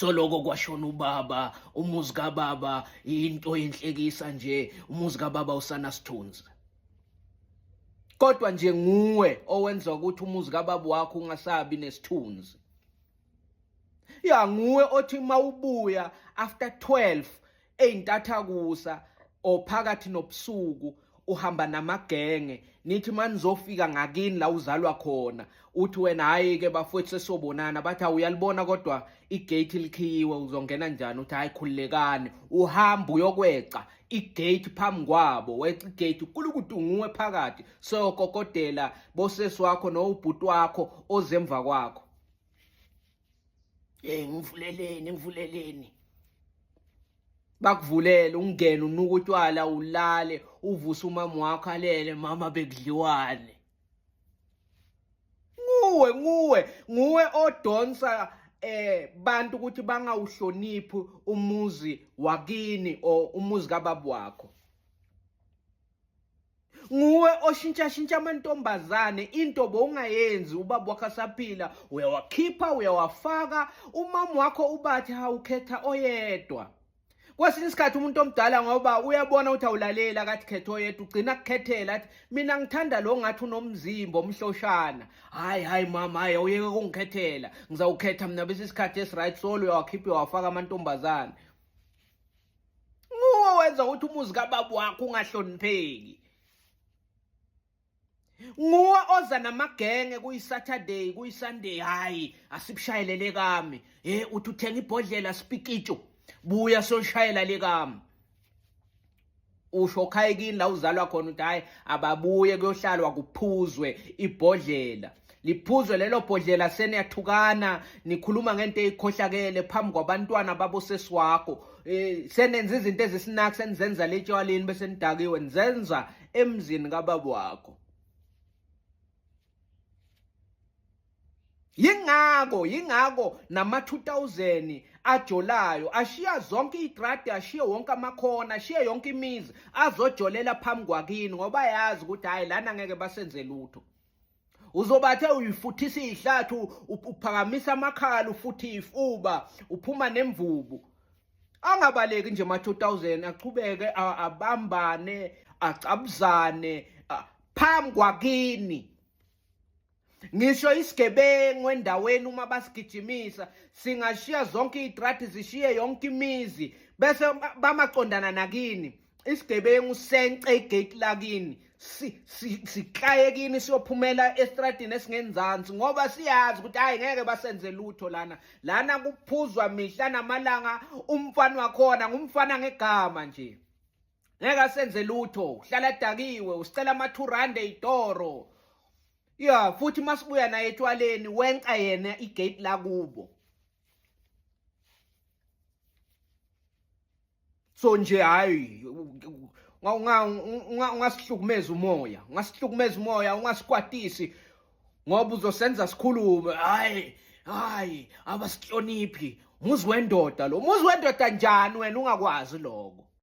Soloko kwashona ubaba, umuzi kababa into yenhlekisa nje, umuzi kababa usanasithunzi. Kodwa nje nguwe owenza ukuthi umuzi kababa wakho ungasabi nesithunzi. Nguwe othi mawubuya after 12 eyintathakusa ophakathi nobusuku uhamba namagenge nithi manizofika ngakini la uzalwa khona uthi wena hayi ke bafowethu sesobonana bathi awuyalibona kodwa igate likhiyiwe uzongena njani uthi hayi khululekani uhamba uyokweca igate phambi kwabo weca igate kulukuthi nguwe phakathi sokokodela bosesi wakho nobhuti wakho ozemva kwakho. Ngivuleleni bakuvulele ungene unuka utshwala ulale uvuse umama wakho alele mama bekudliwane. Nguwe odonsa bantu ukuthi bangawuhloniphi umuzi wakini o umuzi kababa wakho. Nguwe oshintsha amantombazane into bowungayenzi ubaba wakho asaphila uyawakhipha uyawafaka umama wakho ubathi ukhetha oyedwa. Kwesinye isikhathi umuntu omdala ngoba uyabona ukuthi awulalela akathi khetha oyedwa ugcina kukhethela athi mina ngithanda lo ngathi unomzimba omhloshana. Hayi mama hayi uyeke kungikhethela ngizawukhetha mina bese isikhathi esiright solo uyawakhipha wafaka amantombazane. Nguwe wenza ukuthi umuzi kababa wakho ungahlonipheki. Nguwe oza namagenge kuyiSaturday kuyiSunday hayi asibishayelele kami uthi uthenga ibhodlela sipikitsho buya soshayela lekami. Usho khayekini la uzalwa khona uthi hayi ababuye kuyohlalwa kuphuzwe ibhodlela liphuzwe lelo bhodlela seniyathukana nikhuluma ngento ezikhohlakele phambi kwabantwana babosesi wakho senenza izinto ezisinaki senizenza letshwaleni bese nidakiwe nizenza emzini kababa wakho. Yingako nama 2000 ajolayo ashiya zonke igradi ashiye wonke amakhona ashiye yonke imizi azojolela phambi kwakini ngoba yazi ukuthi hayi lana ngeke basenze lutho. Uzobathe uyifuthisa izihlathu uphakamisa amakhala ufuthi ifuba uphuma nemvubu. Angabaleki nje ama 2000 aqhubeke abambane acabuzane phambi kwakini. Ngisho isigebengu endaweni uma basigijimisa singashiya zonke idrati zishiye yonke imizi bese bamaqondana nakini isigebengu sence igate lakini siqayekini siyophumela estradini esingenzansi ngoba siyazi ukuthi hayi ngeke basenze lutho lana kuphuzwa mihla namalanga umfana wakhona ngumfana ngegama nje ngeke asenze lutho uhlala dakiwe usicela ama 200 itoro. Futhi masibuya naye etwaleni wenca yena igate la kubo. So nje hayi ungasihlukumeza umoya, ungasikwatisi ngoba uzosenza sikhulume hayi abasihloniphi. Muzi wendoda lo, muzi wendoda njani wena ungakwazi lokho?